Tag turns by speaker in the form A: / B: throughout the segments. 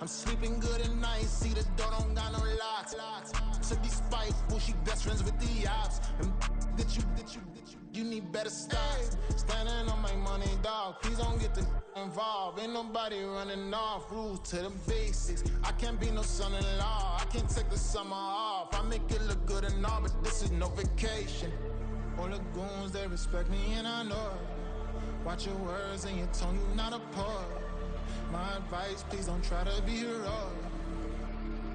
A: I'm sleeping good at night, see the door don't got no locks. To be spiteful, she best friends with the ops. And you need better stocks. Standing on my money, dog, please don't get the involved. Ain't nobody running off, rules to the basics. I can't be no son-in-law, I can't take the summer off. I make it look good and all, but this is no vacation. All the goons, they respect me and I know it. Watch your words and your tone, you not a poet. My advice, please don't try to be heroic.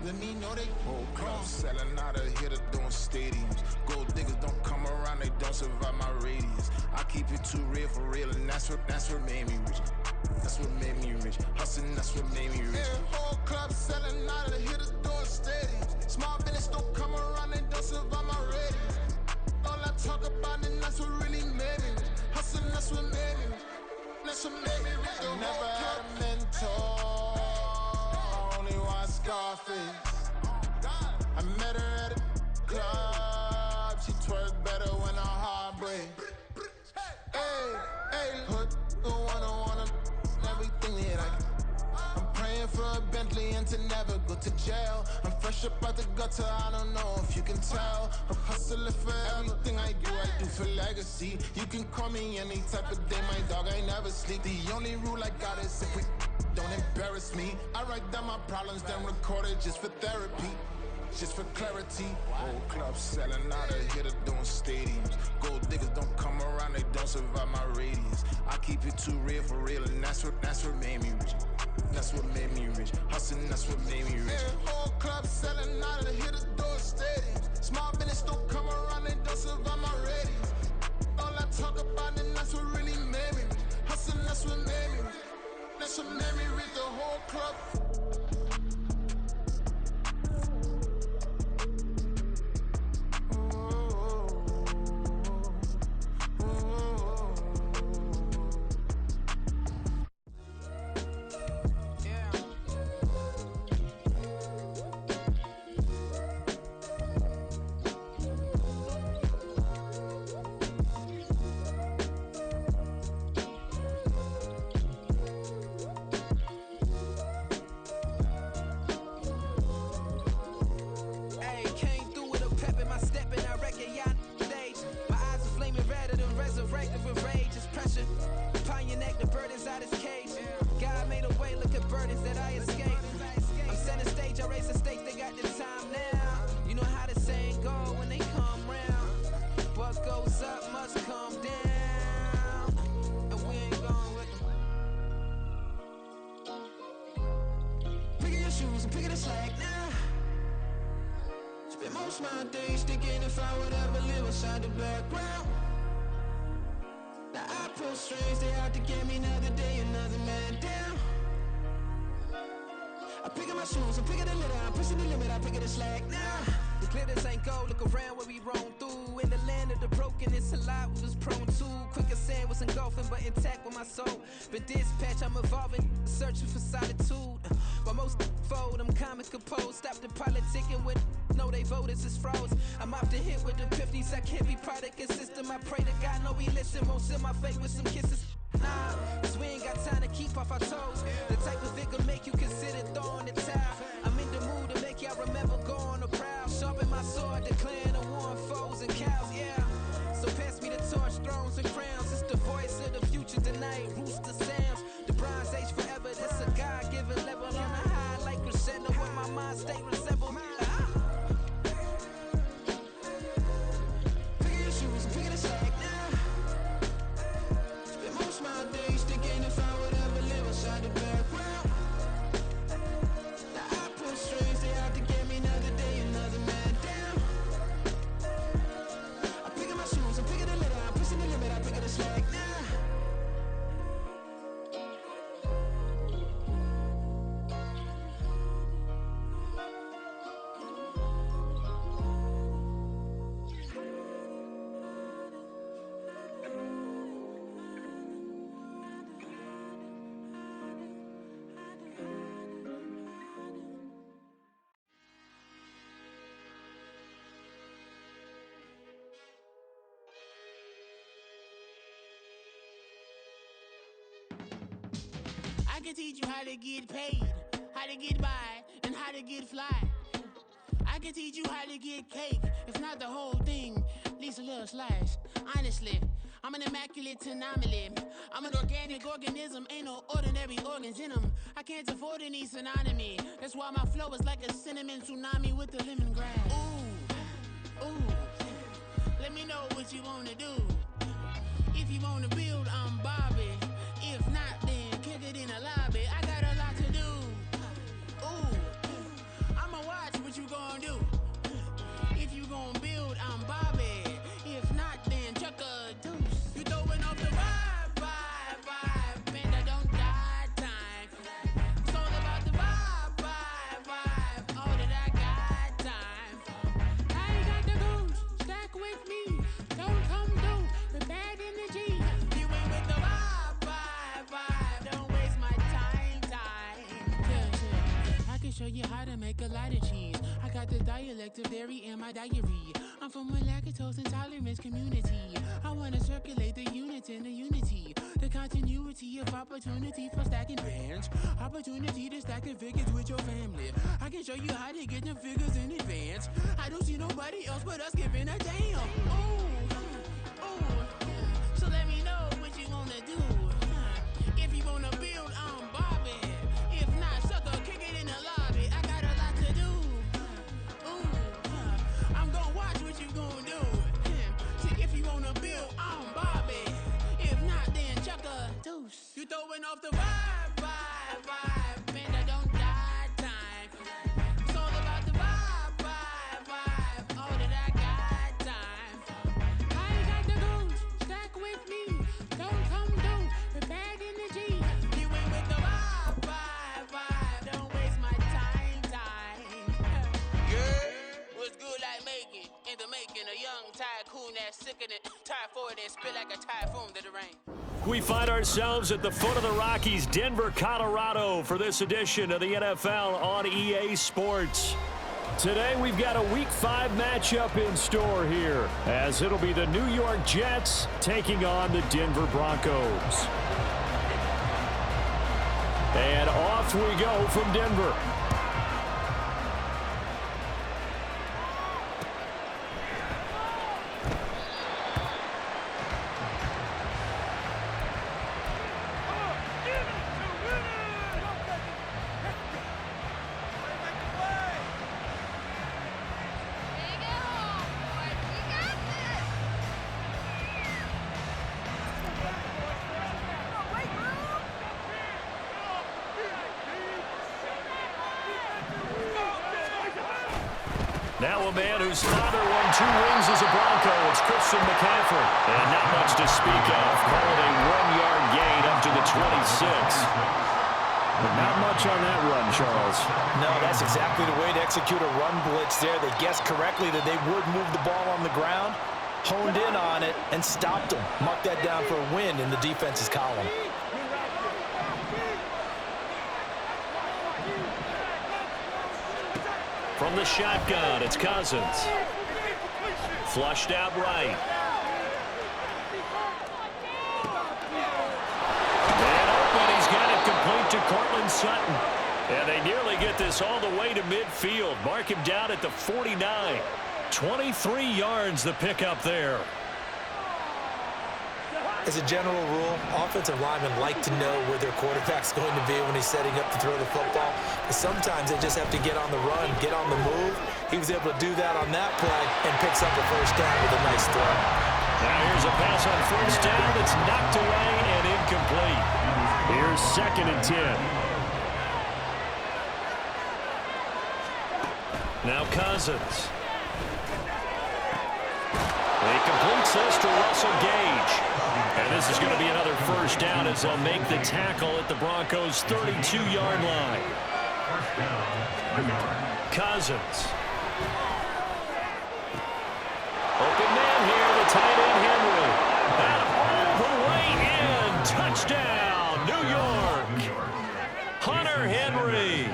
A: Let me know they whole club selling out of here to doing stadiums. Gold diggers don't come around, they don't survive my radius. I keep it too real for real, and that's what made me rich. That's what made me rich. Hustling, that's what made me rich. Yeah, whole club selling out of here to doing stadiums. Small business don't come around, they don't survive my radius. All I talk about, and that's what really made me rich. Hustling, that's what made me rich. That's what made me rich. I never had a mentor, only one Scarface. I met her at a club, she twerk better when her heart break. Hey, hood, wanna everything that I can. I'm praying for a Bentley and to never go to jail. I'm fresh up out the gutter, I don't know if you can tell. I'm hustling for everything I do for legacy. You can call me any type of day, my dog, I never sleep. The only rule I got is if we don't embarrass me. I write down my problems, then record it just for therapy. Just for clarity, whole club selling out of here to doing stadiums. Gold diggers don't come around, they don't survive my radius. I keep it too real for real, and that's what made me rich. That's what made me rich. Hustling, that's what made me rich. Yeah, whole club selling out of here to doing stadiums. Small business don't come around, they don't survive my radius. All I talk about, and that's what really made me rich. Hustling, that's what made me rich. That's what made me rich. The whole club. My days thinking if I would ever live inside the background. Now I pull strings, they out to get me another day, another man down. I pick up my shoes, I'm picking the litter, I'm pushing the limit, I pick it a slack now. The glitters ain't gold, look around where we roam through. In the land of the broken, it's a lot we was prone to. Quicker sand was engulfing, but intact with my soul. But dispatch, I'm evolving, searching for solitude. While most fold, I'm comic composed. Stop the politicking with no, they voters is frauds. I'm off the hit with the 50s, I can't be product and system. I pray to God, no, he listen. Won't seal my fate with some kisses. Nah, cause we ain't got time to keep off our toes. The type of vigor make you consider throwing the towel. I'm in the mood to make y'all remember going the proud. Sharpen my sword, declaring the war on foes and cows, yeah. So pass me the torch, thrones and crowns. It's the voice of the future tonight, rooster sounds. The Bronze Age forever, this a God-given level. On a high like crescendo, where my mind state resemble.
B: I can teach you how to get paid,
A: how to get by and how to get fly. I can teach you how to get cake, if not the whole thing, at least a little slice. Honestly, I'm an immaculate anomaly. I'm an organic organism, ain't no ordinary organs in them. I can't afford any synonymy. That's why my flow is like a cinnamon tsunami with the lemongrass. Ooh, ooh, let me know what you wanna do. If you wanna build, I'm Bobby. If not, then kick it in the lobby. I got a lot to do. Ooh, I'ma watch what you gonna do. If you gonna build, I'm Bobby. If not, then chuck a deuce. You throwing off the vibe, man, I don't die time. It's all about the vibe, all that I got time. I ain't got the goose, stack with me. Don't come through with bad energy. You ain't with the vibe, don't waste my time. Yeah. I can show you how to make a lot of cheese. I got the dialect of dairy in my diary. I'm from a lactose intolerance community. I wanna circulate the units in the unity. The continuity of opportunity for stacking bands. Opportunity to stack the figures with your family. I can show you how to get the figures in advance. I don't see nobody else but us giving a damn. Ooh, so let me know what you wanna do. If you wanna build, I'm Bobby. If not, sucker, kick it in the lobby. I got a lot to do. I'm gonna watch what you gonna do. See, if you wanna build, I'm Bobby. If not, then chuck a deuce. You throwing off the vibe, man, I don't die time. It's all about the vibe, all that I got time. I ain't got the goose, stack with me. Don't come through with bad energy. You ain't with the vibe, don't waste my time. Yeah, what's good like making? In the making, a young tycoon that's sickening. Tire forward and spit like a typhoon to the rain.
B: We find ourselves at the foot of the Rockies, Denver, Colorado, for this edition of the NFL on EA Sports. Today, we've got a Week 5 matchup in store here, as it'll be the New York Jets taking on the Denver Broncos. And off we go from Denver. Now a man whose father won 2 rings as a Bronco. It's Christian McCaffrey. And not much to speak of. Call it a 1-yard gain up to the 26. But not much on that run, Charles.
C: No, that's exactly the way to execute a run blitz there. They guessed correctly that they would move the ball on the ground, honed in on it, and stopped them. Mark that down for a win in the defense's column.
B: From the shotgun, it's Cousins. Flushed out right. And open, he's got it complete to Cortland Sutton. And they nearly get this all the way to midfield. Mark him down at the 49. 23 yards the pickup there.
C: As a general rule, offensive linemen like to know where their quarterback's going to be when he's setting up to throw the football. But sometimes they just have to get on the run, get on the move. He was able to do that on that play and picks up a first down with a nice throw.
B: Now here's a pass on first down that's knocked away and incomplete. Here's 2nd and 10. Now Cousins. He completes this to Russell Gage. And this is going to be another first down as they'll make the tackle at the Broncos' 32-yard line. Cousins. Open man here, the tight end Henry. And all the way in. Touchdown, New York. Hunter Henry.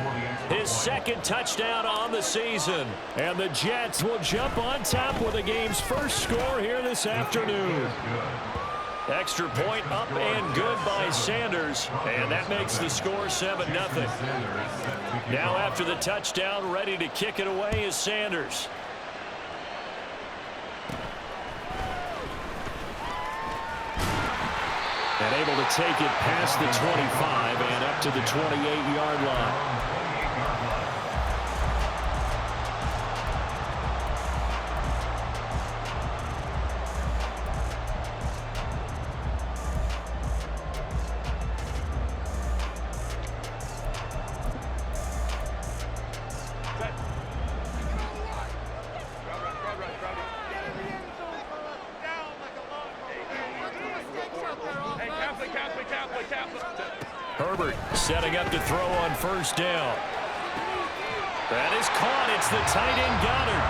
B: His 2nd touchdown on the season. And the Jets will jump on top with the game's first score here this afternoon. Extra point up and good by Sanders, and that makes the score 7-0. Now after the touchdown, ready to kick it away is Sanders. And able to take it past the 25 and up to the 28-yard line. Herbert setting up to throw on first down. That is caught. It's the tight end Goddard.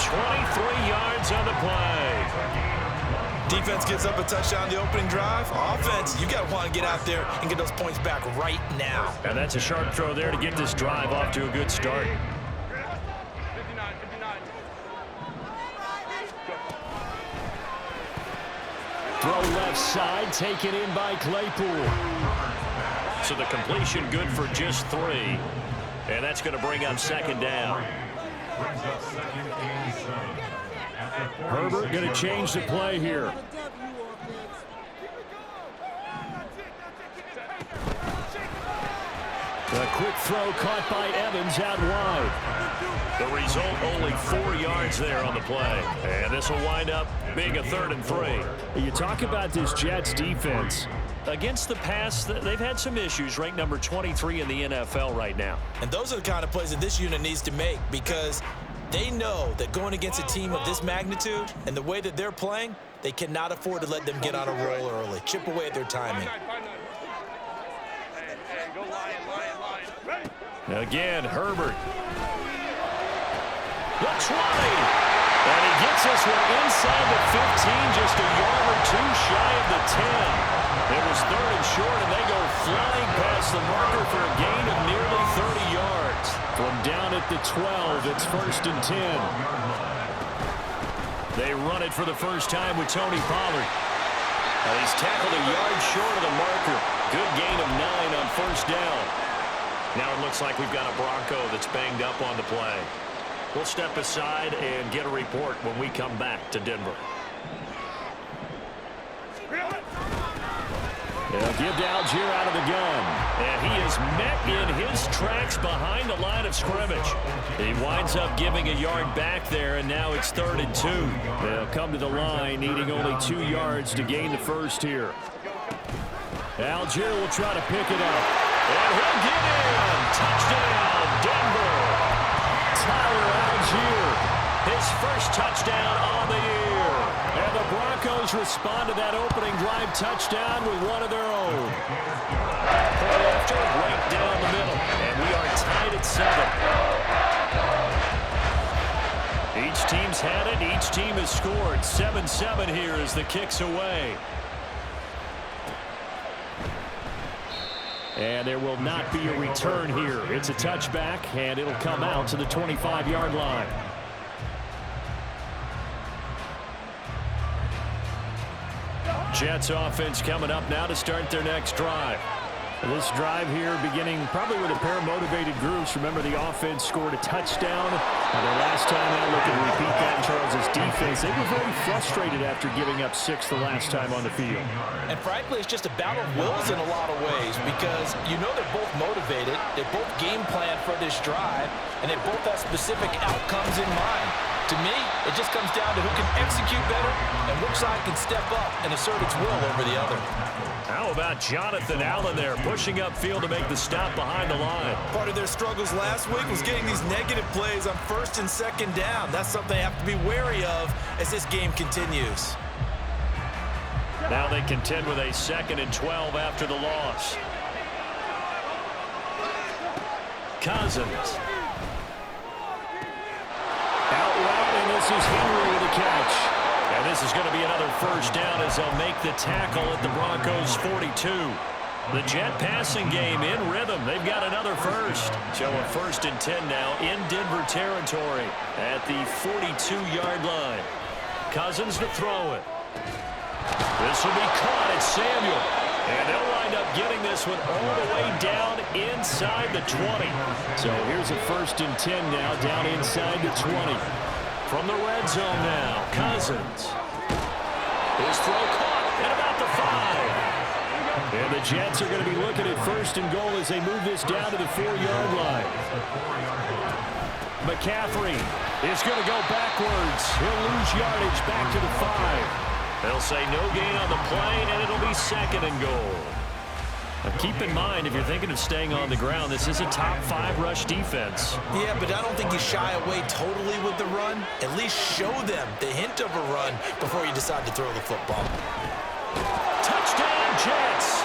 B: 23 yards on the play.
C: Defense gives up a touchdown the opening drive. Offense, you got to want to get out there and get those points back right now.
B: And that's a sharp throw there to get this drive off to a good start. Throw left side, taken in by Claypool. So the completion good for just 3. And that's going to bring up second down. Herbert going to change the play here. A quick throw caught by Evans out wide. The result, only 4 yards there on the play. And this will wind up being a 3rd and 3. You talk about this Jets defense. Against the pass, they've had some issues, ranked number 23 in the NFL right now.
C: And those are the kind of plays that this unit needs to make because they know that going against a team of this magnitude and the way that they're playing, they cannot afford to let them get on a roll early. Chip away at their timing.
B: Again, Herbert. Looks right. And he gets this one inside the 15, just a yard or 2 shy of the 10. It was 3rd and short, and they go flying past the marker for a gain of nearly 30 yards. From down at the 12, it's 1st and 10. They run it for the first time with Tony Pollard. And he's tackled a yard short of the marker. Good gain of 9 on first down. Now it looks like we've got a Bronco that's banged up on the play. We'll step aside and get a report when we come back to Denver. They'll give to Algier out of the gun. And he is met in his tracks behind the line of scrimmage. He winds up giving a yard back there, and now it's 3rd and 2. They'll come to the line, needing only 2 yards to gain the first here. Algier will try to pick it up. And he'll get in. Touchdown, Denver. Tyler Algier, his first touchdown on the year. And the Broncos respond to that opening drive touchdown with one of their own. Point after, right down the middle. And we are tied at 7. Each team's had it. Each team has scored. 7-7 here as the kick's away. And there will not be a return here. It's a touchback, and it'll come out to the 25-yard line. Jets offense coming up now to start their next drive. This drive here beginning probably with a pair of motivated groups. Remember, the offense scored a touchdown. And their last time out, looking to repeat that in Charles' defense. They were very frustrated after giving up 6 the last time on the field.
C: And frankly, it's just a battle of wills in a lot of ways because you know they're both motivated. They both game plan for this drive, and they both have specific outcomes in mind. To me, it just comes down to who can execute better and which side can step up and assert its will over the other.
B: How about Jonathan Allen there pushing upfield to make the stop behind the line?
C: Part of their struggles last week was getting these negative plays on 1st and 2nd down. That's something they have to be wary of as this game continues.
B: Now they contend with a 2nd and 12 after the loss. Cousins. Out route, and this is Henry with a catch. And this is going to be another first down as they'll make the tackle at the Broncos' 42. The Jet passing game in rhythm. They've got another first. So a 1st and 10 now in Denver territory at the 42-yard line. Cousins to throw it. This will be caught at Samuel. And they'll wind up getting this one all the way down inside the 20. So here's a 1st and 10 now, down inside the 20. From the red zone now, Cousins. His throw caught at about the 5. And the Jets are going to be looking at 1st and goal as they move this down to the 4-yard line. McCaffrey is going to go backwards. He'll lose yardage back to the 5. They'll say no gain on the play, and it'll be 2nd and goal. Now keep in mind, if you're thinking of staying on the ground, this is a top 5 rush defense.
C: Yeah, but I don't think you shy away totally with the run. At least show them the hint of a run before you decide to throw the football.
B: Touchdown, Jets!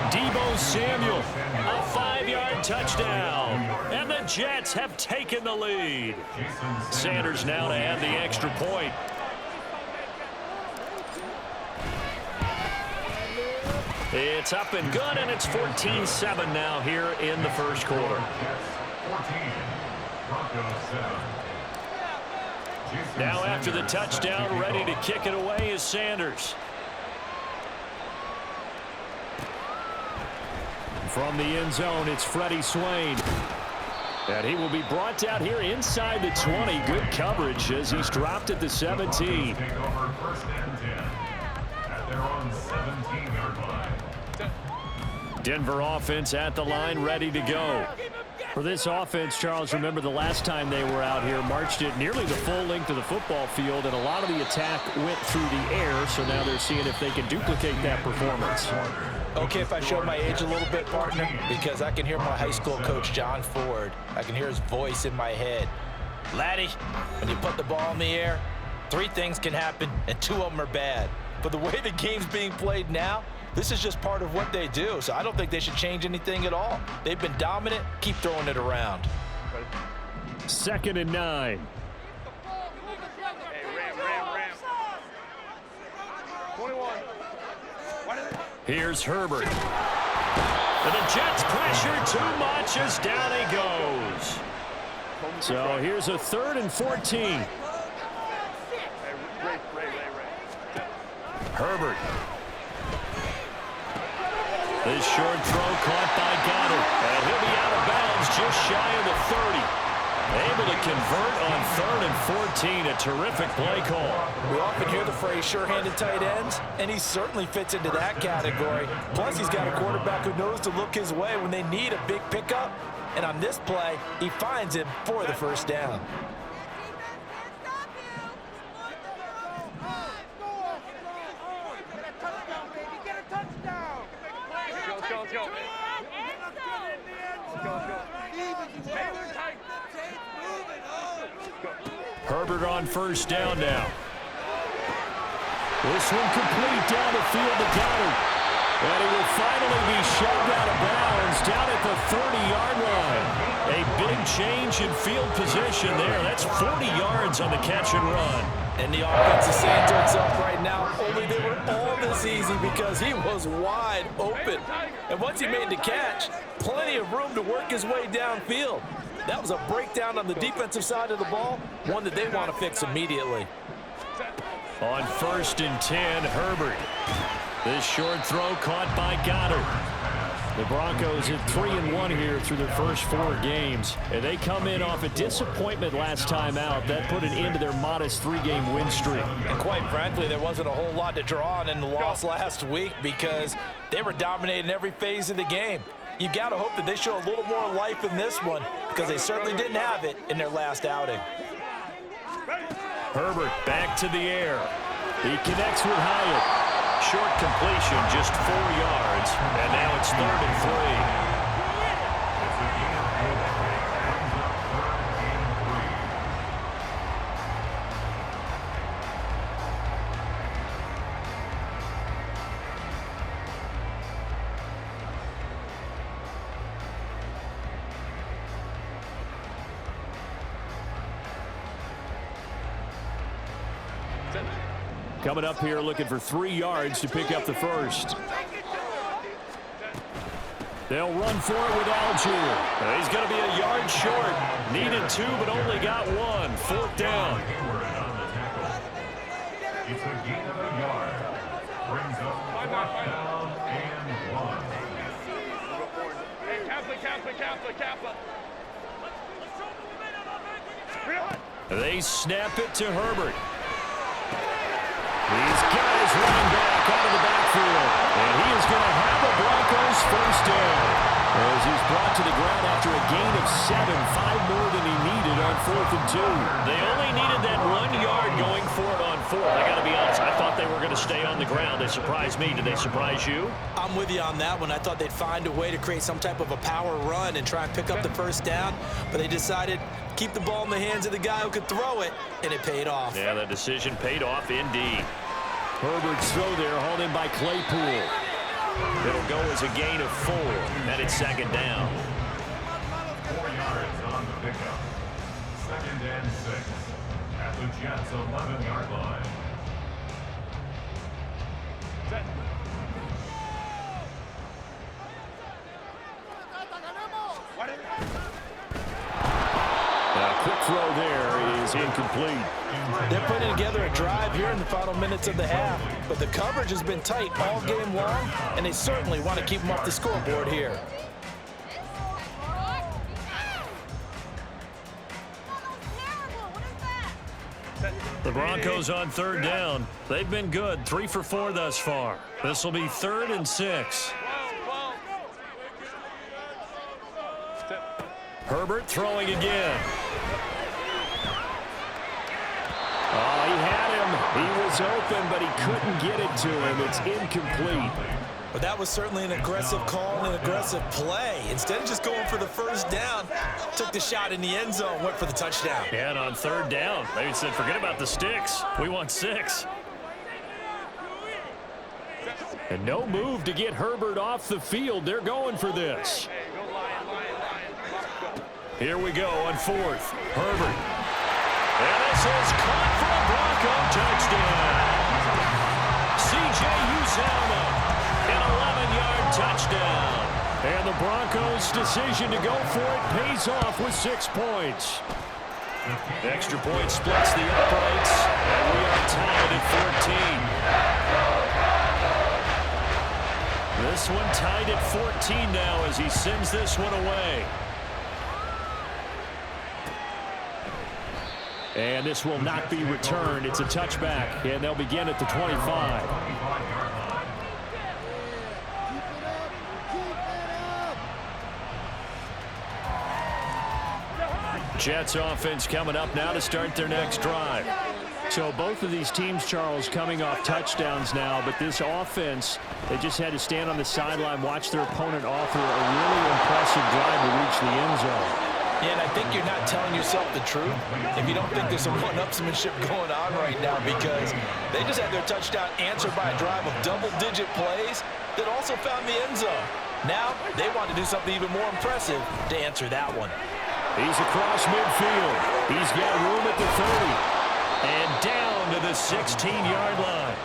B: Deebo Samuel, a 5-yard touchdown. And the Jets have taken the lead. Sanders now to add the extra point. It's up and good, and it's 14-7 now here in the first quarter. Now after the touchdown, ready to kick it away is Sanders. From the end zone, it's Freddie Swain. And he will be brought down here inside the 20. Good coverage as he's dropped at the 17. Denver offense at the line, ready to go. For this offense, Charles, remember the last time they were out here, marched it nearly the full length of the football field, and a lot of the attack went through the air, so now they're seeing if they can duplicate that performance.
C: Okay, if I show my age a little bit, partner, because I can hear my high school coach, John Ford. I can hear his voice in my head. Laddie, when you put the ball in the air, 3 things can happen, and 2 of them are bad. But the way the game's being played now, this is just part of what they do, so I don't think they should change anything at all. They've been dominant. Keep throwing it around.
B: 2nd and 9. Here's Herbert. And the Jets pressure too much as down he goes. So here's a 3rd and 14. Herbert. This short throw caught by Goddard. And he'll be out of bounds just shy of the 30. Able to convert on 3rd and 14. A terrific play call.
C: We often hear the phrase sure-handed tight ends, and he certainly fits into that category. Plus, he's got a quarterback who knows to look his way when they need a big pickup. And on this play, he finds him for the 1st down.
B: Herbert on 1st down now. This one complete down the field to Goddard. And he will finally be shoved out of bounds down at the 30-yard line. A big change in field position there. That's 40 yards on the catch and run.
C: And the offense is saying to itself right now, only they were all this easy because he was wide open. And once he made the catch, plenty of room to work his way downfield. That was a breakdown on the defensive side of the ball, one that they want to fix immediately.
B: On 1st and 10, Herbert. This short throw caught by Goddard. The Broncos at 3-1 here through their first 4 games. And they come in off a disappointment last time out. That put an end to their modest 3-game win streak.
C: And quite frankly, there wasn't a whole lot to draw on in the loss last week because they were dominating every phase of the game. You got to hope that they show a little more life in this one because they certainly didn't have it in their last outing.
B: Herbert back to the air. He connects with Hyatt. Short completion, just 4 yards. And now it's 3rd and 3. Coming up here looking for 3 yards to pick up the 1st. They'll run for it with Algier. He's going to be a yard short. Needed 2, but only got 1. 4th down. They snap it to Herbert. These guys running back out of the backfield. And he is going to have the Broncos first down. As he's brought to the ground after a gain of 7, 5 more than he needed on 4th and 2. They only needed that 1 yard going for it on 4th. I got to be honest, I thought they were going to stay on the ground. They surprised me. Did they surprise you?
C: I'm with you on that one. I thought they'd find a way to create some type of a power run and try and pick up the first down, but they decided keep the ball in the hands of the guy who could throw it, and it paid off.
B: Yeah, that decision paid off indeed. Herbert's throw there hauled in by Claypool. It'll go as a gain of 4, and it's 2nd down.
D: 4 yards on the pickup. 2nd and 6 at the Jets' 11-yard line.
B: Quick throw there is incomplete.
C: They're putting together a drive here in the final minutes of the half, but the coverage has been tight all game long, and they certainly want to keep them off the scoreboard here.
B: The Broncos on 3rd down. They've been good, 3 for 4 thus far. This will be 3rd and 6. Herbert throwing again. Oh, he had him. He was open, but he couldn't get it to him. It's incomplete.
C: But that was certainly an aggressive call and an aggressive play. Instead of just going for the first down, took the shot in the end zone, went for the touchdown.
B: Yeah, and on 3rd down, they said, forget about the sticks. We want 6. And no move to get Herbert off the field. They're going for this. Here we go on 4th. Herbert. And this is caught for a Bronco touchdown. C.J. Uzomah, an 11-yard touchdown. And the Broncos' decision to go for it pays off with 6 points. Extra point splits the uprights, and we are tied at 14. This one tied at 14 now as he sends this one away. And this will not be returned. It's a touchback, and they'll begin at the 25. Jets offense coming up now to start their next drive. So both of these teams, Charles, coming off touchdowns now, but this offense, they just had to stand on the sideline, watch their opponent offer a really impressive drive to reach the end zone.
C: Yeah, and I think you're not telling yourself the truth if you don't think there's some one-upsmanship going on right now, because they just had their touchdown answered by a drive of double-digit plays that also found the end zone. Now they want to do something even more impressive to answer that one.
B: He's across midfield. He's got room at the 30. And down to the 16-yard line.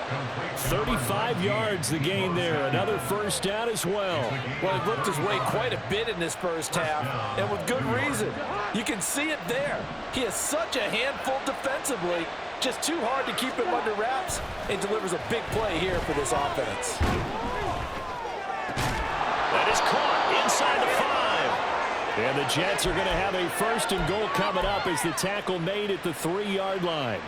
B: 35 yards the gain there. Another first down as well.
C: Well, he looked his way quite a bit in this first half, and with good reason. You can see it there. He has such a handful defensively. Just too hard to keep him under wraps, and delivers a big play here for this offense.
B: That is caught inside the 5. And the Jets are going to have a 1st and goal coming up as the tackle made at the 3-yard line.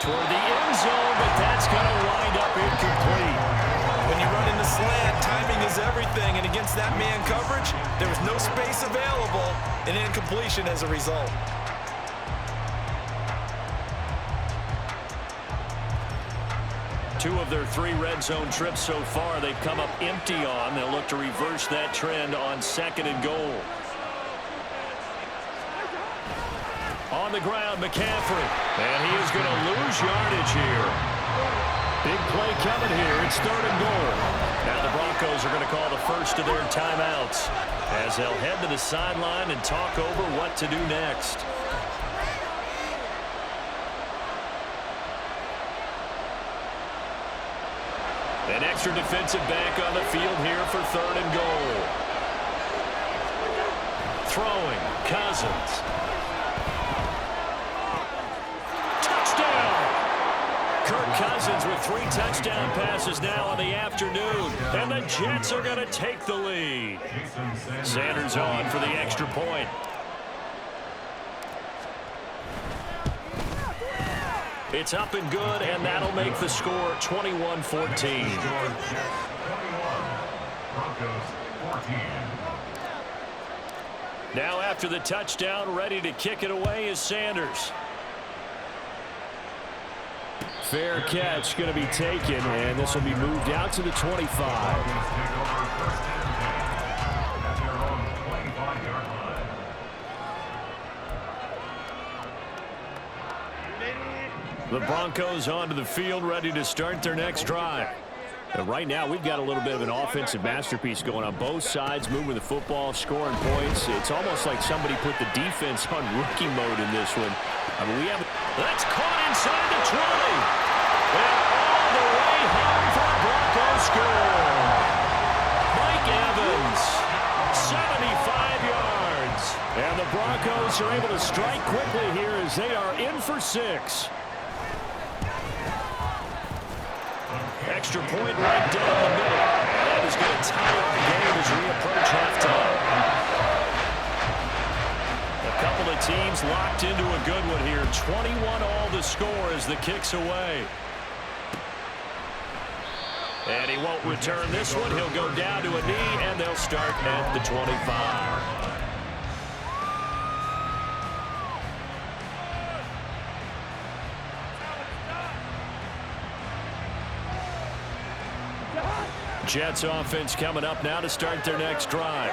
B: Toward the end zone, but that's going to wind up incomplete.
C: When you run in the slant, timing is everything, and against that man coverage, there was no space available, and incompletion as a result.
B: Two of their 3 red zone trips so far, they've come up empty on. They'll look to reverse that trend on 2nd and goal. On the ground, McCaffrey. And he is going to lose yardage here. Big play coming here. It's 3rd and goal. Now the Broncos are going to call the first of their timeouts as they'll head to the sideline and talk over what to do next. An extra defensive back on the field here for 3rd and goal. throwing. Cousins. Touchdown! Kirk Cousins with 3 touchdown passes now in the afternoon. And the Jets are going to take the lead. Sanders on for the extra point. It's up and good, and that'll make the score 21-14. Now after the touchdown, ready to kick it away is Sanders. Fair catch going to be taken, and this will be moved out to the 25. The Broncos onto the field, ready to start their next drive. Right now, we've got a little bit of an offensive masterpiece going on both sides, moving the football, scoring points. It's almost like somebody put the defense on rookie mode in this one. I mean, that's caught inside the 20. And all the way home for a Broncos score. Mike Evans, 75 yards. And the Broncos are able to strike quickly here as they are in for 6. Extra point right down the middle. That is going to tie up the game as we approach halftime. A couple of teams locked into a good one here. 21-all the score as the kick's away. And he won't return this one. He'll go down to a knee, and they'll start at the 25. Jets offense coming up now to start their next drive.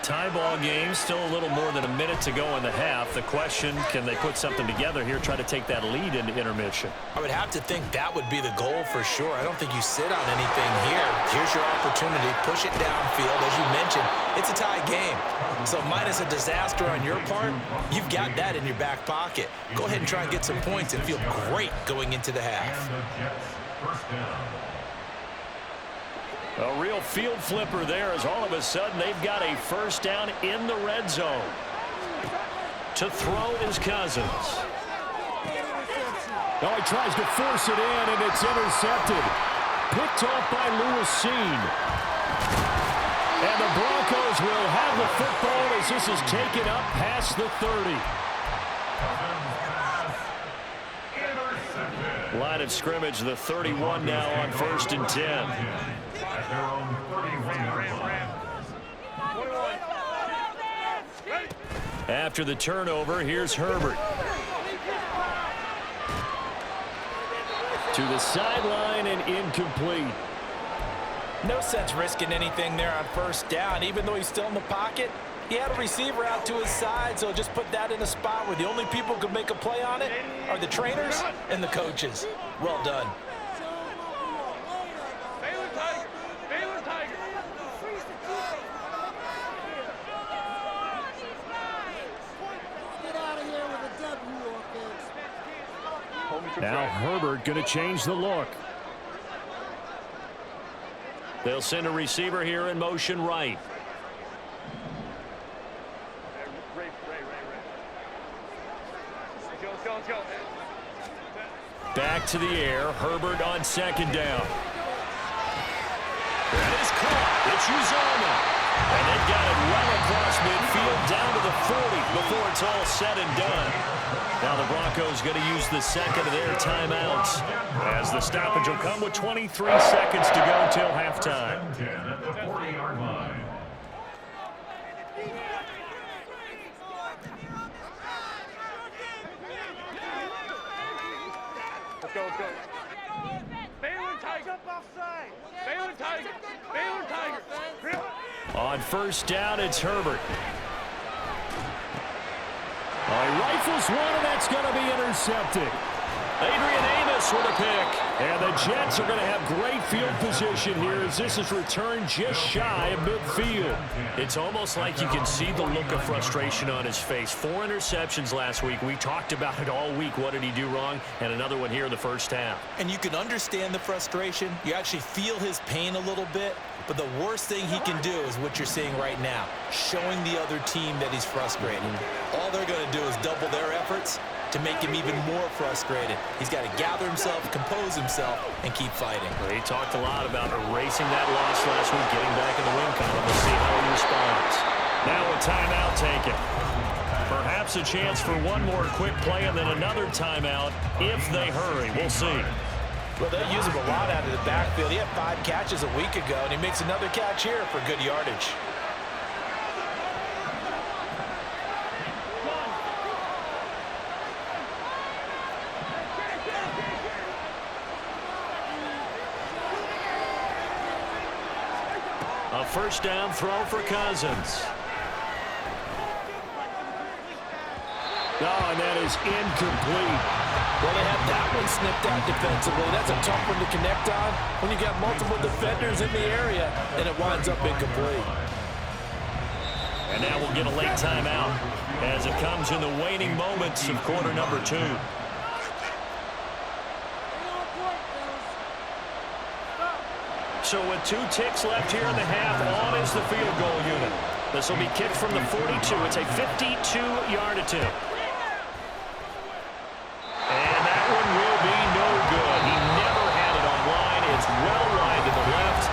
B: Tie ball game, still a little more than a minute to go in the half. The question, can they put something together here, try to take that lead into intermission?
C: I would have to think that would be the goal for sure. I don't think you sit on anything here. Here's your opportunity. Push it downfield. As you mentioned, it's a tie game. So minus a disaster on your part, you've got that in your back pocket. Go ahead and try and get some points and feel great going into the half.
D: And the Jets first down.
B: A real field flipper there as all of a sudden they've got a first down in the red zone. To throw is Cousins.
E: Oh, he tries to force it in, and it's intercepted. Picked off by Lewis. And the Broncos will have the football as this is taken up past the 30.
B: Line of scrimmage, the 31 now on 1st and 10.
D: At their own 31-yard line.
B: After the turnover, here's Herbert.
E: To the sideline and incomplete.
C: No sense risking anything there on first down. Even though he's still in the pocket, he had a receiver out to his side, so just put that in a spot where the only people who could make a play on it are the trainers and the coaches. Well done.
E: Now Herbert going to change the look.
B: They'll send a receiver here in motion right. Back to the air. Herbert on 2nd down. That is caught. It's Uzomah. And they've got it well across midfield down to the 40 before it's all said and done. Now the Broncos going to use the second of their timeouts as the stoppage will come with 23 seconds to go till halftime.
D: At the 40-yard line.
F: Let's go, let's go. Baylor Tiger. Jump offside. Baylor Tiger. Baylor Tiger.
B: On 1st down, it's Herbert.
E: He rifles one, and that's going to be intercepted.
B: Adrian Amos with a pick.
E: And the Jets are going to have great field position here as this is returned just shy of midfield.
B: It's almost like you can see the look of frustration on his face. 4 interceptions last week. We talked about it all week. What did he do wrong? And another one here in the first half.
C: And you can understand the frustration. You actually feel his pain a little bit. But the worst thing he can do is what you're seeing right now, showing the other team that he's frustrated. All they're going to do is double their efforts to make him even more frustrated. He's got to gather himself, compose himself, and keep fighting.
B: Well, he talked a lot about erasing that loss last week, getting back in the win column. We'll see how he responds.
E: Now a timeout taken.
B: Perhaps a chance for one more quick play and then another timeout if they hurry. We'll see.
C: Well, they'll use him a lot out of the backfield. He had 5 catches a week ago, and he makes another catch here for good yardage.
B: A first down throw for Cousins.
E: Oh, and that is incomplete.
C: Well, they have that one snipped out defensively. That's a tough one to connect on when you got multiple defenders in the area, and it winds up incomplete.
B: And now we'll get a late timeout as it comes in the waning moments of quarter number 2. So with 2 ticks left here in the half, on is the field goal unit. This will be kicked from the 42. It's a 52-yard attempt. And that one will be no good. He never had it on line. It's well wide to the left.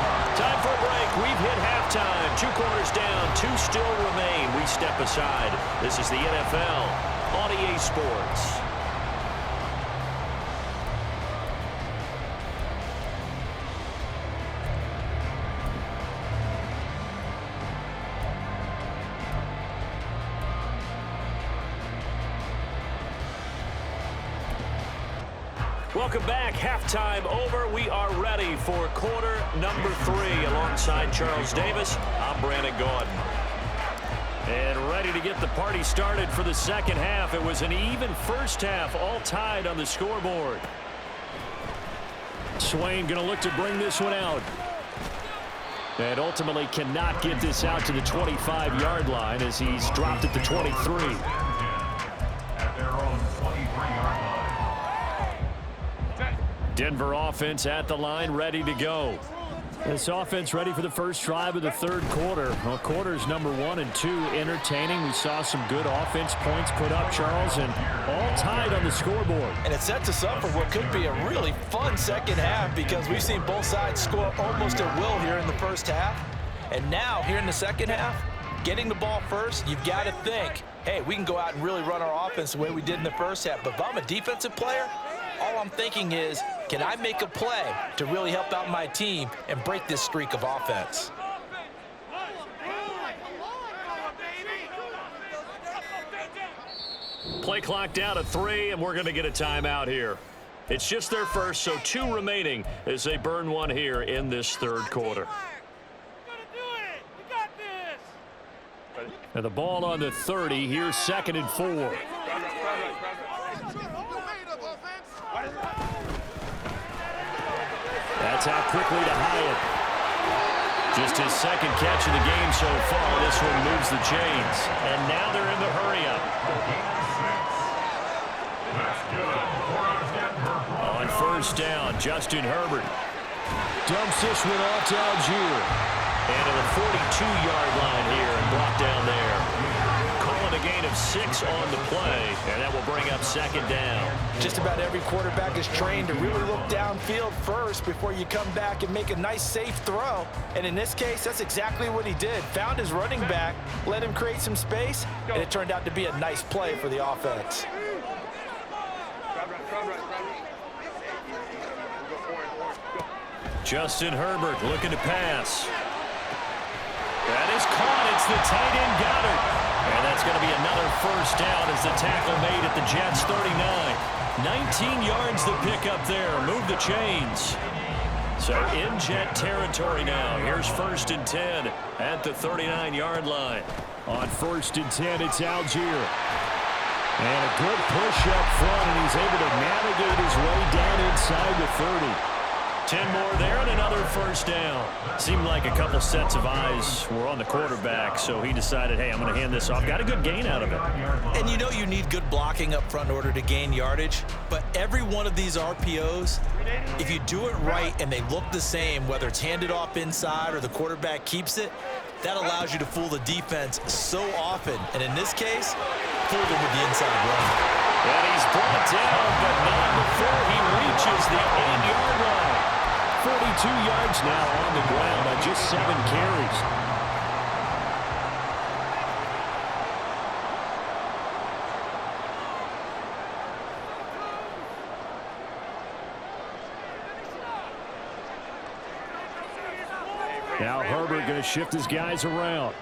B: Time for a break. We've hit halftime. 2 quarters down. 2 still remain. We step aside. This is the NFL on EA Sports. Welcome back. Halftime over. We are ready for quarter number 3. Alongside Charles Davis, I'm Brandon Gaudin. And ready to get the party started for the second half. It was an even first half, all tied on the scoreboard.
E: Swain going to look to bring this one out. And ultimately cannot get this out to the 25-yard line as he's dropped at the 23.
D: At their own 23-yard line.
E: Denver offense at the line, ready to go. This offense ready for the first drive of the third quarter. Well, quarters number 1 and 2 entertaining. We saw some good offense points put up, Charles, and all tied on the scoreboard.
C: And it sets us up for what could be a really fun second half because we've seen both sides score almost at will here in the first half. And now, here in the second half, getting the ball first, you've got to think, hey, we can go out and really run our offense the way we did in the first half. But if I'm a defensive player, all I'm thinking is, can I make a play to really help out my team and break this streak of offense?
B: Play clock down to 3, and we're going to get a timeout here. It's just their first, so 2 remaining as they burn one here in this third quarter.
E: And the ball on the 30. Here's 2nd and 4.
B: That's out quickly to Hyatt. Just his 2nd catch of the game so far. This one moves the chains. And now they're in the hurry-up. On first down, Justin Herbert
E: Dumps this one off to Algier.
B: and to the 42-yard line here and brought down there. A gain of 6 on the play, and that will bring up 2nd down.
C: Just about every quarterback is trained to really look downfield first before you come back and make a nice, safe throw. And in this case, that's exactly what he did. Found his running back, let him create some space, and it turned out to be a nice play for the offense.
B: Justin Herbert looking to pass. That is caught. It's the tight end Goddard. And that's going to be another first down as the tackle made at the Jets' 39. 19 yards the pickup there. Move the chains. So in Jet territory now. Here's 1st and 10 at the 39-yard line.
E: On 1st and 10, it's Algier. And a good push up front, and he's able to navigate his way down inside the 30. 10 more there and another first down. Seemed like a couple sets of eyes were on the quarterback, so he decided, hey, I'm going to hand this off. Got a good gain out of it.
C: And you know you need good blocking up front in order to gain yardage, but every one of these RPOs, if you do it right and they look the same, whether it's handed off inside or the quarterback keeps it, that allows you to fool the defense so often. And in this case, fool them with the inside run.
E: And he's brought down, but not before he reaches the 8-yard line. 42 yards now on the ground on just 7 carries. Now Herbert going to shift his guys around.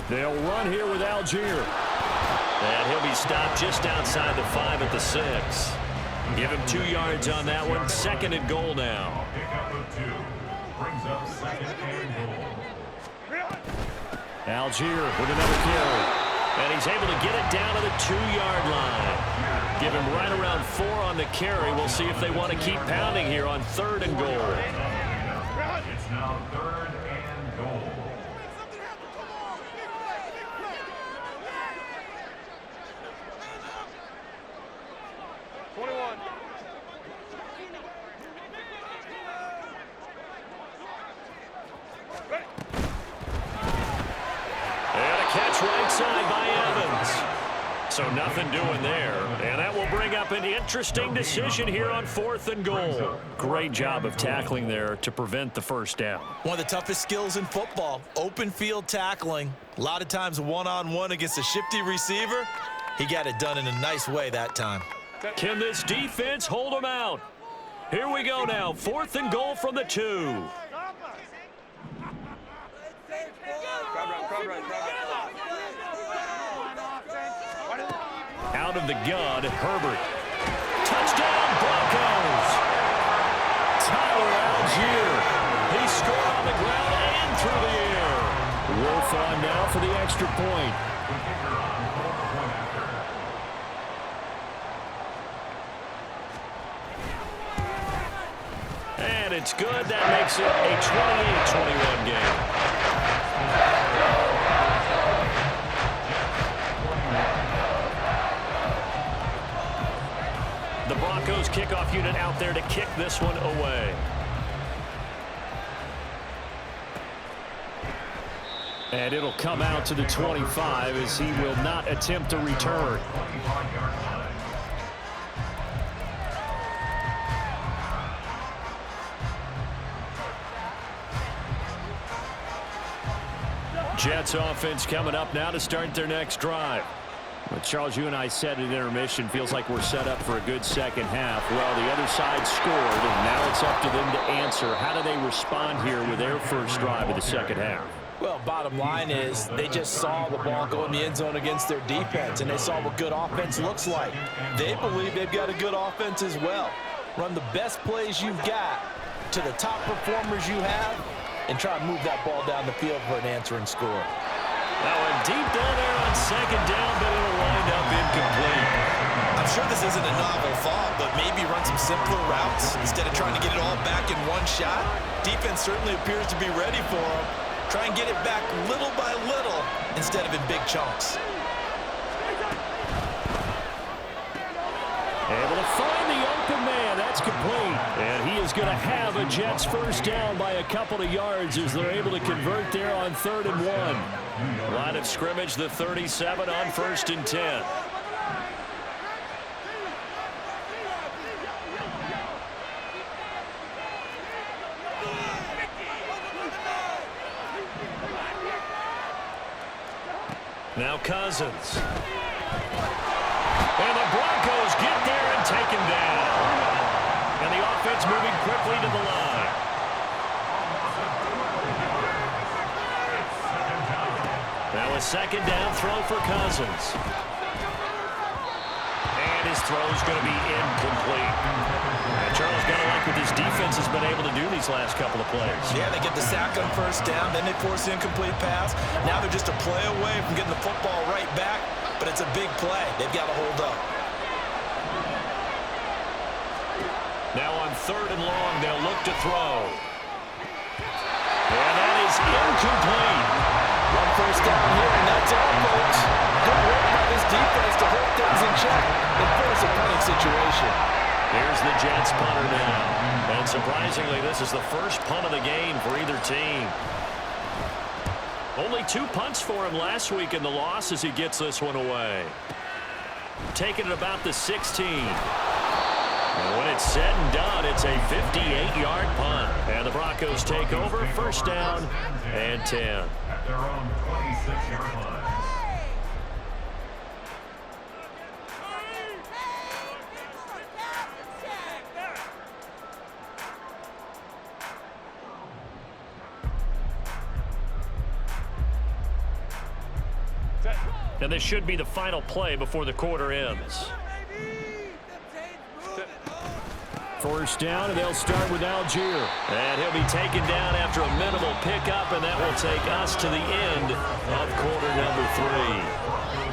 E: They'll run here with Algier. And he'll be stopped just outside the 5 at the 6. Give him 2 yards on that one. 2nd and goal now.
D: Pickup of 2 brings up 2nd and goal.
E: Algier with another carry. And he's able to get it down to the 2-yard line. Give him right around 4 on the carry. We'll see if they want to keep pounding here on 3rd and goal.
D: It's now 3rd and goal.
E: Right side by Evans. So nothing doing there. And that will bring up an interesting decision here on 4th and goal. Great job of tackling there to prevent the first down.
C: One of the toughest skills in football, open field tackling. A lot of times one-on-one against a shifty receiver. He got it done in a nice way that time.
E: Can this defense hold him out? Here we go now. 4th and goal from the 2. Out of the gun, Herbert. Touchdown, Broncos! Tyler Algier. He scored on the ground and through the air. Wolf on now for the extra point. And it's good. That makes it a 28-21 game. The Broncos kickoff unit out there to kick this one away. And it'll come out to the 25 as he will not attempt a return. Jets offense coming up now to start their next drive. Well, Charles, you and I said at intermission, feels like we're set up for a good second half. Well, the other side scored, and now it's up to them to answer. How do they respond here with their first drive of the second half?
C: Well, bottom line is they just saw the ball go in the end zone against their defense, and they saw what good offense looks like. They believe they've got a good offense as well. Run the best plays you've got to the top performers you have, and try to move that ball down the field for an answering score.
E: That one deep down there on second down, but it'll wind up incomplete.
C: I'm sure this isn't a novel thought, but maybe run some simpler routes instead of trying to get it all back in one shot. Defense certainly appears to be ready for them. Try and get it back little by little instead of in big chunks.
E: Able to find the open man. That's complete. And he is going to have a Jets first down by a couple of yards as they're able to convert there on 3rd and 1. Line of scrimmage, the 37 on 1st and 10. Now Cousins. And the Broncos get there and take him down. And the offense moving quickly to the line. Now a second down throw for Cousins. And his throw is going to be incomplete. And Charles, I've got to like what this defense has been able to do these last couple of plays.
C: Yeah, they get the sack on first down, then they force the incomplete pass. Now they're just a play away from getting the football right back, but it's a big play. They've got to hold up.
E: Now on 3rd and long, they'll look to throw. And that is incomplete.
C: One first down here, and that's all, folks. Good work by this defense to hold things in check and force a punting situation.
E: Here's the Jets punter now. And surprisingly, this is the first punt of the game for either team. Only 2 punts for him last week in the loss as he gets this one away. Taking it about the 16. And when it's said and done, it's a 58-yard punt. And the Broncos take over, first down and 10.
D: At their own 26-yard line.
E: And this should be the final play before the quarter ends. First down, and they'll start with Algier. And he'll be taken down after a minimal pickup, and that will take us to the end of quarter number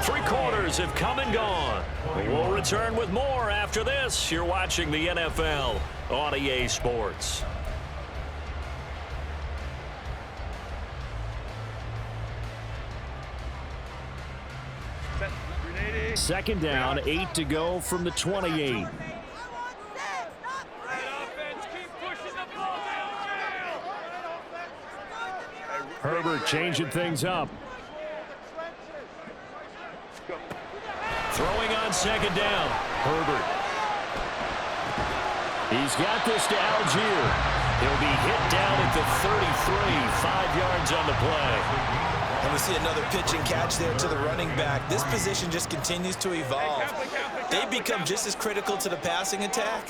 E: 3. 3 quarters have come and gone. We'll return with more after this. You're watching the NFL on EA Sports. Second down, 8 to go from the 28. Herbert changing things up. Throwing on second down. Herbert. He's got this to Algier. He'll be hit down at the 33, 5 yards on the play.
C: And we see another pitch and catch there to the running back. This position just continues to evolve. They become just as critical to the passing attack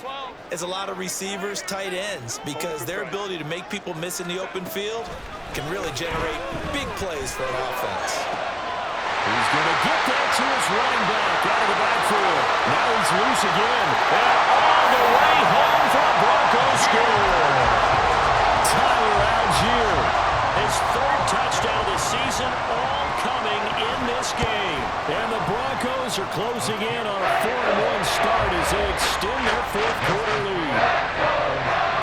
C: as a lot of receivers, tight ends, because their ability to make people miss in the open field can really generate big plays for an offense.
E: He's going to get that to his running back out of the backfield. Now he's loose again. And on the way home for a Broncos score. Tyler Algier, his 3rd touchdown of the season, all coming in this game. And the Broncos are closing in on a 4-1 start as they extend their 4th quarter lead.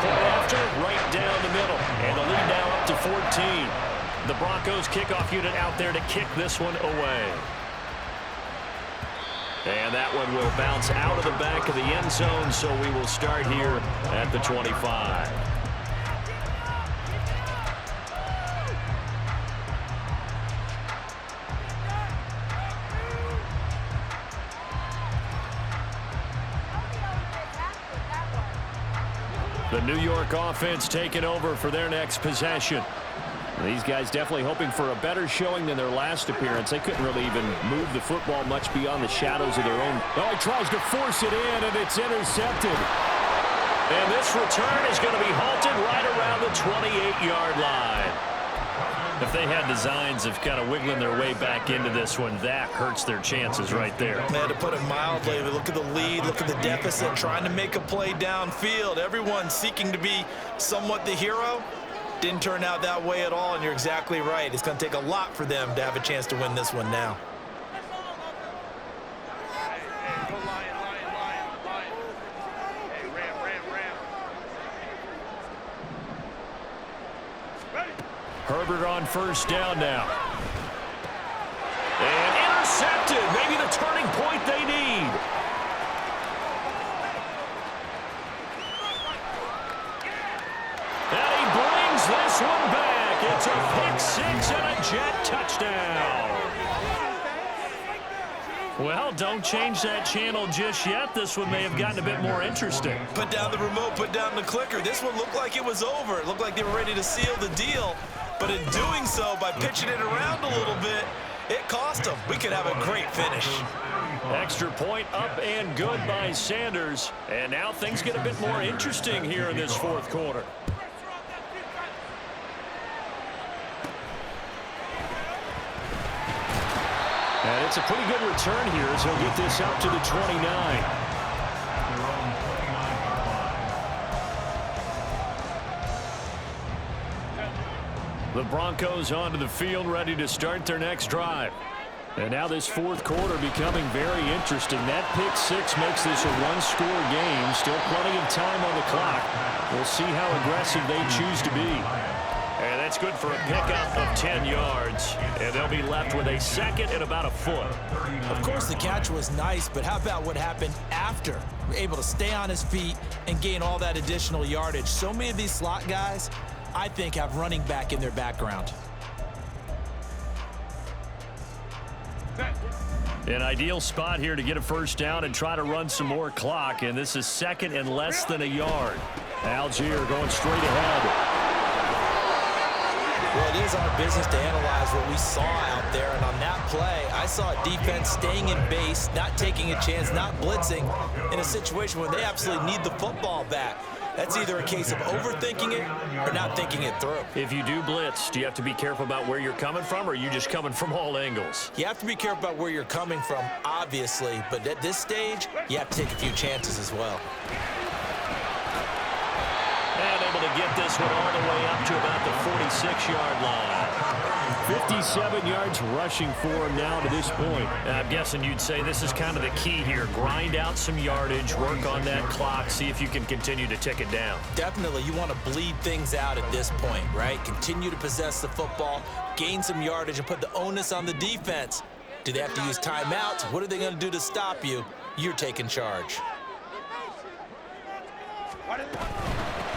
E: Point after, right down the middle. And the lead now up to 14. The Broncos kickoff unit out there to kick this one away. And that one will bounce out of the back of the end zone, so we will start here at the 25. The New York offense taking over for their next possession. These guys definitely hoping for a better showing than their last appearance. They couldn't really even move the football much beyond the shadows of their own. Oh, he tries to force it in, and it's intercepted. And this return is going to be halted right around the 28-yard line. If they had designs of kind of wiggling their way back into this one, that hurts their chances right there.
C: Man, to put it mildly, look at the lead, look at the deficit, trying to make a play downfield. Everyone seeking to be somewhat the hero. Didn't turn out that way at all, and you're exactly right. It's going to take a lot for them to have a chance to win this one now.
E: Herbert on first down now. And intercepted. Maybe the turning point they need. And he brings this one back. It's a pick-6 and a Jet touchdown. Well, don't change that channel just yet. This one may have gotten a bit more interesting.
C: Put down the remote, put down the clicker. This one looked like it was over. It looked like they were ready to seal the deal. But in doing so, by pitching it around a little bit, it cost them. We could have a great finish.
E: Extra point up and good by Sanders. And now things get a bit more interesting here in this 4th quarter. And it's a pretty good return here as he'll get this up to the 29. The Broncos onto the field, ready to start their next drive. And now this fourth quarter becoming very interesting. That pick six makes this a one-score game. Still plenty of time on the clock. We'll see how aggressive they choose to be.
B: And that's good for a pickup of 10 yards. And they'll be left with a second and about a foot.
C: Of course, the catch was nice, but how about what happened after? Able to stay on his feet and gain all that additional yardage. So many of these slot guys, I think, have running back in their background.
E: An ideal spot here to get a first down and try to run some more clock. And this is second and less than a yard. Algier going straight ahead.
C: Well, it is our business to analyze what we saw out there. And on that play, I saw a defense staying in base, not taking a chance, not blitzing in a situation where they absolutely need the football back. That's either a case of overthinking it or not thinking it through.
B: If you do blitz, do you have to be careful about where you're coming from, or are you just coming from all angles?
C: You have to be careful about where you're coming from, obviously, but at this stage, you have to take a few chances as well.
B: And able to get this one all the way up to about the 46-yard line.
E: 57 yards rushing for him now to this point.
B: I'm guessing you'd say this is kind of the key here. Grind out some yardage, work on that clock, see if you can continue to tick it down.
C: Definitely, you want to bleed things out at this point, right? Continue to possess the football, gain some yardage, and put the onus on the defense. Do they have to use timeouts? What are they going to do to stop you? You're taking charge.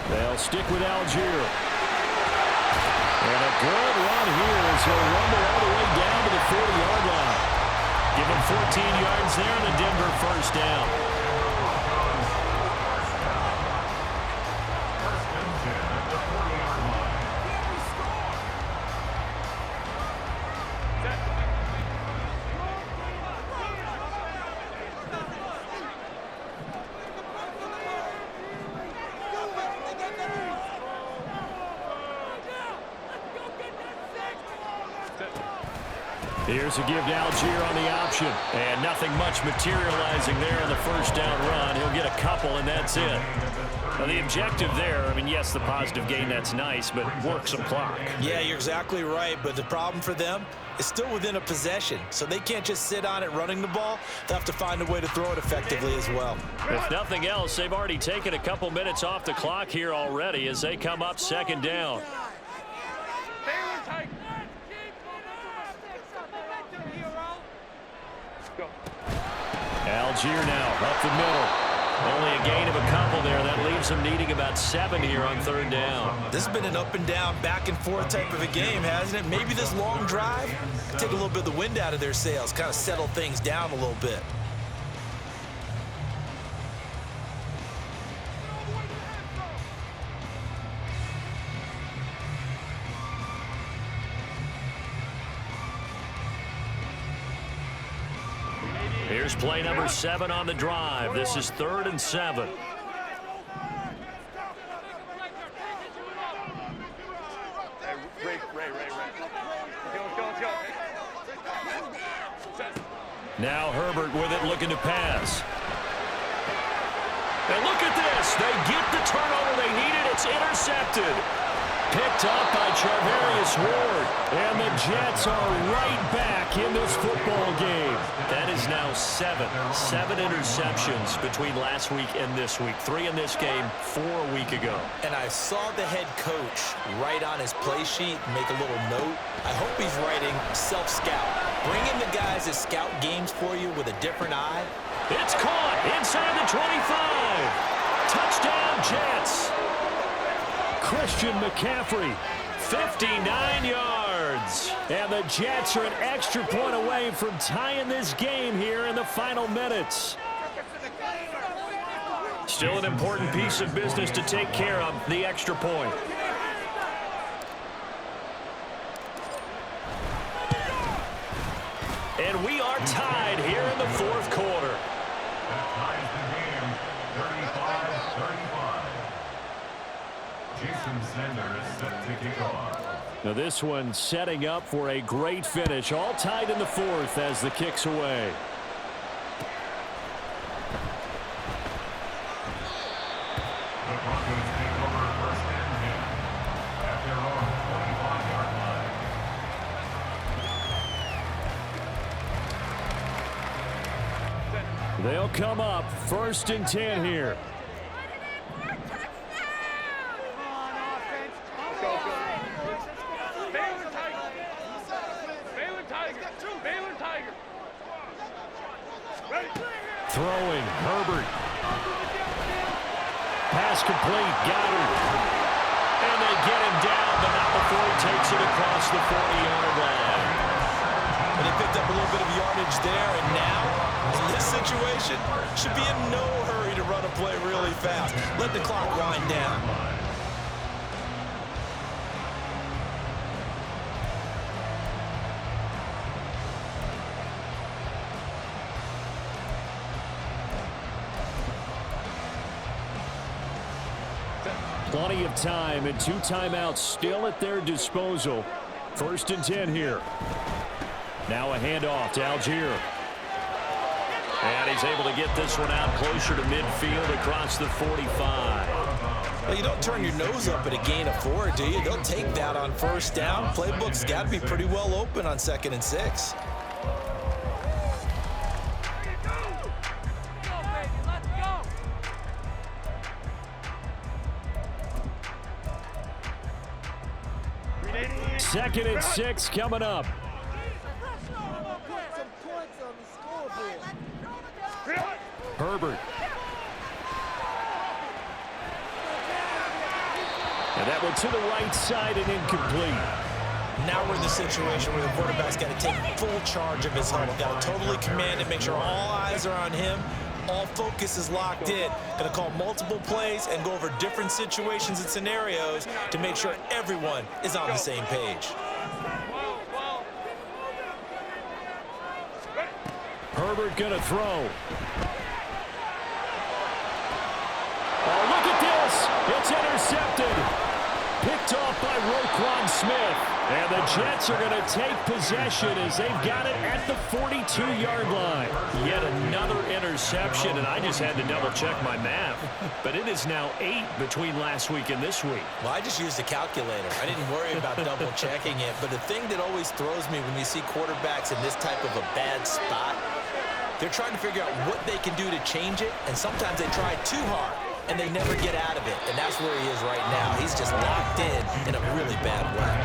E: They'll stick with Algier. And a good run here as he'll rumble all the way down to the 40-yard line. Give him 14 yards there and a Denver first down. Here's a give to Algier on the option. And nothing much materializing there on the first down run. He'll get a couple, and that's it. Now, the objective there, I mean, yes, the positive gain, that's nice, but work some clock.
C: Yeah, you're exactly right, but the problem for them is still within a possession, so they can't just sit on it running the ball. They'll have to find a way to throw it effectively as well.
E: If nothing else, they've already taken a couple minutes off the clock here already as they come up second down. Algier now up the middle. Only a gain of a couple there. That leaves them needing about 7 here on third down.
C: This has been an up and down, back and forth type of a game, hasn't it? Maybe this long drive take a little bit of the wind out of their sails, kind of settle things down a little bit.
E: Here's play number 7 on the drive. This is 3rd and 7. Now Herbert with it, looking to pass. And look at this. They get the turnover they needed. It's intercepted. Picked up by Charvarius Ward. And the Jets are right back in this football game.
B: That is now 7 interceptions between last week and this week. 3 in this game, 4 a week ago.
C: And I saw the head coach write on his play sheet, make a little note. I hope he's writing self-scout. Bring in the guys that scout games for you with a different eye.
E: It's caught inside the 25. Touchdown, Jets. Christian McCaffrey, 59 yards. And the Jets are an extra point away from tying this game here in the final minutes. Still an important piece of business to take care of, the extra point. And we are tied here in the fourth quarter.
D: That ties the game, 35-35. Jason Sander is set to kick off.
E: Now this one setting up for a great finish. All tied in the fourth as the kick's away.
D: The Broncos take over first and 10 at their own 25-yard
E: They'll come up 1st and 10 here. Throwing, Herbert. Pass complete, Goddard. And they get him down, but not before he takes it across the 40-yard line.
C: And they picked up a little bit of yardage there, and now, in this situation, should be in no hurry to run a play really fast. Let the clock wind down.
E: Plenty of time and 2 timeouts still at their disposal. 1st and 10 here. Now a handoff to Algier. And he's able to get this one out closer to midfield across the 45.
C: Well, you don't turn your nose up at a gain of 4, do you? They'll take that on 1st down. Playbook's got to be pretty well open on 2nd and 6.
E: Second and 6 coming up. Herbert. And that one to the right side and incomplete.
C: Now we're in the situation where the quarterback's got to take full charge of his huddle. Got to totally command and make sure all eyes are on him. All focus is locked in. Going to call multiple plays and go over different situations and scenarios to make sure everyone is on the same page.
E: Herbert going to throw. Oh, look at this. It's intercepted. Picked off by Roquan Smith. And the Jets are going to take possession as they've got it at the 42-yard line.
B: Yet another interception, and I just had to double-check my math. But it is now 8 between last week and this week.
C: Well, I just used a calculator. I didn't worry about double-checking it. But the thing that always throws me when you see quarterbacks in this type of a bad spot, they're trying to figure out what they can do to change it, and sometimes they try too hard, and they never get out of it. And that's where he is right now. He's just locked in a really bad way.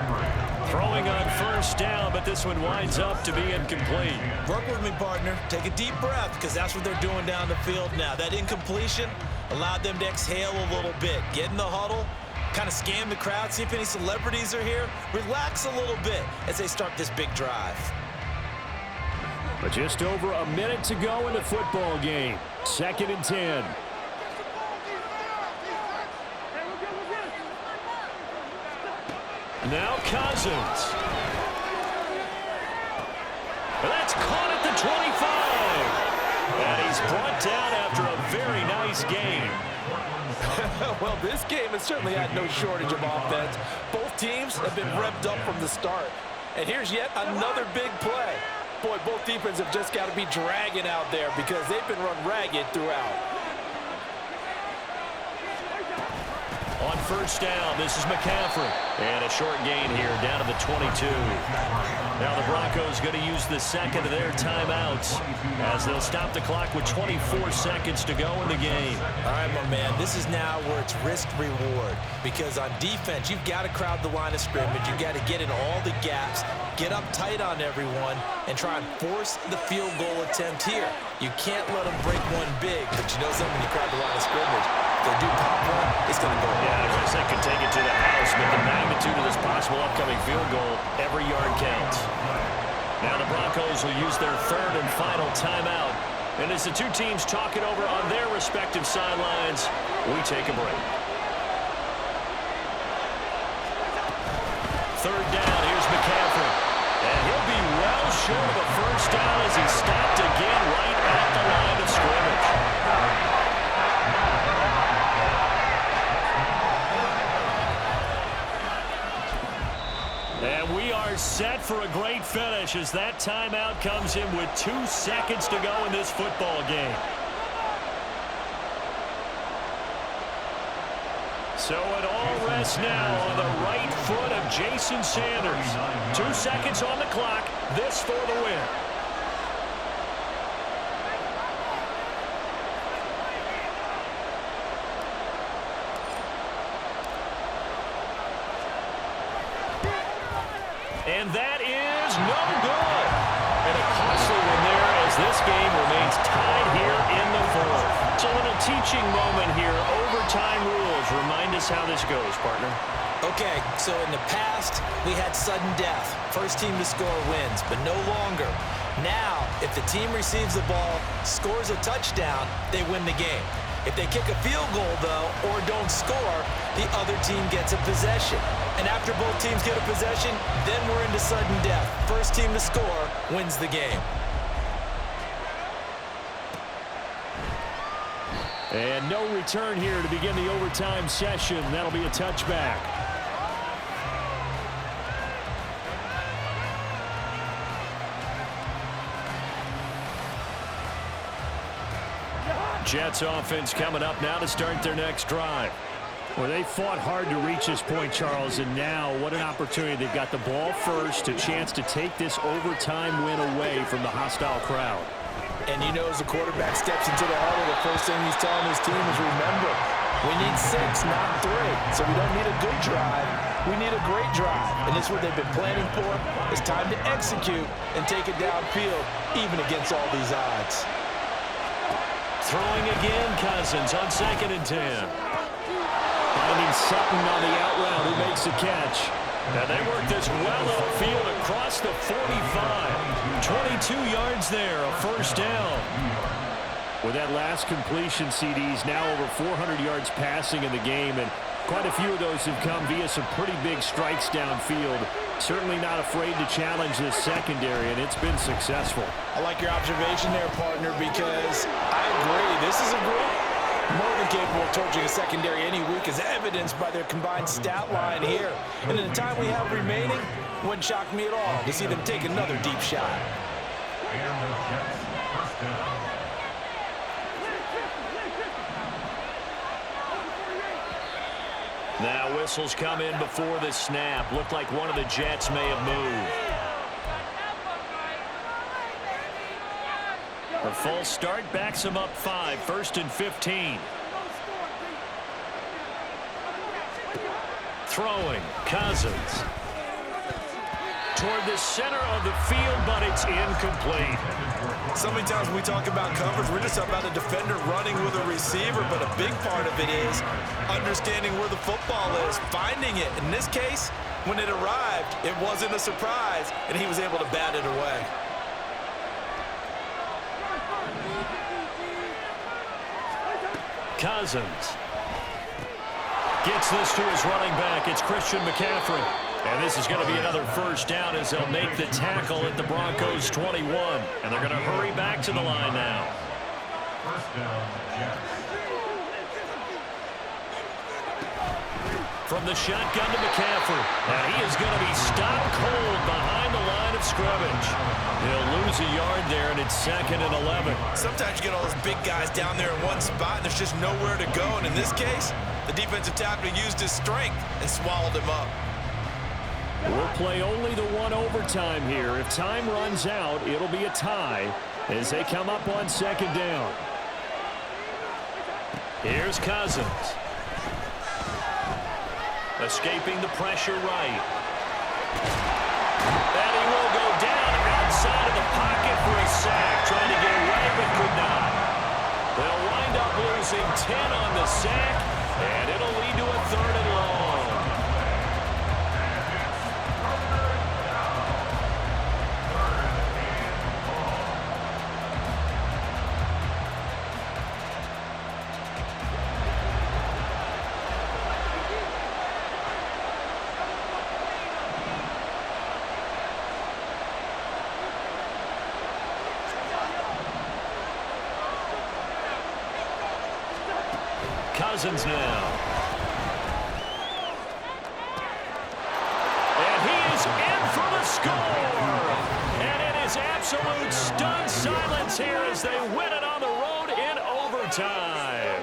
E: Throwing on 1st down, but this one winds up to be incomplete.
C: Work with me, partner. Take a deep breath, because that's what they're doing down the field now. That incompletion allowed them to exhale a little bit. Get in the huddle, kind of scan the crowd, see if any celebrities are here. Relax a little bit as they start this big drive.
E: But just over a minute to go in the football game. 2nd and 10. Now Cousins. That's caught at the 25. And he's brought down after a very nice game.
G: Well, this game has certainly had no shortage of offense. Both teams have been revved up from the start. And here's yet another big play. Boy, both defenses have just got to be dragging out there because they've been run ragged throughout.
E: On 1st down, this is McCaffrey. And a short gain here down to the 22. Now the Broncos going to use the second of their timeouts as they'll stop the clock with 24 seconds to go in the game.
C: All right, my man, this is now where it's risk-reward because on defense, you've got to crowd the line of scrimmage. You've got to get in all the gaps, get up tight on everyone, and try and force the field goal attempt here. You can't let them break one big, but you know something when you crowd the line of scrimmage. If they do pop one, it's going to go.
E: Yeah, I guess they could take it to the house, but the magnitude of this possible upcoming field goal, every yard counts. Now the Broncos will use their 3rd and final timeout. And as the two teams talk it over on their respective sidelines, we take a break. 3rd down, here's McCaffrey. And he'll be well short of a 1st down as he's stopped again right at the line of scrimmage. And we are set for a great finish as that timeout comes in with 2 seconds to go in this football game. So it all rests now on the right foot of Jason Sanders. 2 seconds on the clock. This for the win.
B: And that is no good. And a costly one there as this game remains tied here in the fourth. It's a little teaching moment here. Overtime rules. Remind us how this goes, partner.
C: Okay, so in the past, we had sudden death. First team to score wins, but no longer. Now, if the team receives the ball, scores a touchdown, they win the game. If they kick a field goal, though, or don't score, the other team gets a possession. And after both teams get a possession, then we're into sudden death. First team to score wins the game.
E: And no return here to begin the overtime session. That'll be a touchback. Jets offense coming up now to start their next drive. Well, they fought hard to reach this point, Charles, and now what an opportunity. They've got the ball first, a chance to take this overtime win away from the hostile crowd.
C: And you know, as the quarterback steps into the huddle, the first thing he's telling his team is, remember, we need 6, not 3. So we don't need a good drive. We need a great drive. And this is what they've been planning for. It's time to execute and take it downfield, even against all these odds.
B: Throwing again, Cousins on 2nd and 10.
E: Finding Sutton on the out route, who makes the catch.
B: And they work this well upfield across the 45. 22 yards there, a first down.
E: With that last completion, CDs now over 400 yards passing in the game, and quite a few of those have come via some pretty big strikes downfield. Certainly not afraid to challenge this secondary, and it's been successful.
C: I like your observation there, partner, because I agree. This is a group more than capable of torching a secondary any week, as evidenced by their combined stat line here. And in the time we have remaining, wouldn't shock me at all to see them take another deep shot.
D: And the Jets first down.
B: Now whistles come in before the snap. Looked like one of the Jets may have moved. The false start backs them up 5. 1st and 15. Throwing. Cousins. Toward the center of the field, but it's incomplete.
C: So many times when we talk about coverage, we're just about a defender running with a receiver, but a big part of it is understanding where the football is, finding it. In this case, when it arrived, it wasn't a surprise, and he was able to bat it away.
B: Cousins gets this to his running back. It's Christian McCaffrey. And this is going to be another first down as they'll make the tackle at the Broncos 21. And they're going to hurry back to the line now.
D: First down, Jets.
B: From the shotgun to McCaffrey. And he is going to be stopped cold behind the line of scrimmage. He'll lose a yard there, and it's 2nd and 11.
C: Sometimes you get all those big guys down there in one spot, and there's just nowhere to go. And in this case, the defensive tackle used his strength and swallowed him up.
E: We'll play only the one overtime here. If time runs out, it'll be a tie as they come up on 2nd down.
B: Here's Cousins. Escaping the pressure right. And he will go down outside of the pocket for a sack. Trying to get away, but could not. They'll wind up losing 10 on the sack, and it'll lead to a 3rd and long. Cousins now. And he is in for the score. And it is absolute stunned silence here as they win it on the road in overtime.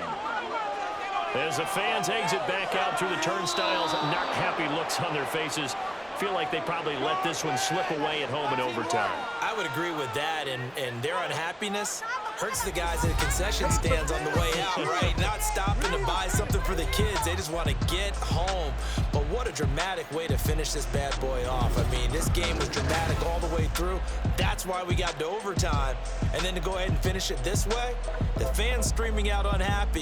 B: As the fans exit back out through the turnstiles, not happy looks on their faces. Feel like they probably let this one slip away at home in overtime.
C: I would agree with that, and their unhappiness hurts the guys in the concession stands on the way out, right? Not stopping to buy something for for the kids. They just want to get home. But what a dramatic way to finish this bad boy off. I mean, this game was dramatic all the way through. That's why we got to overtime. And then to go ahead and finish it this way, the fans streaming out unhappy.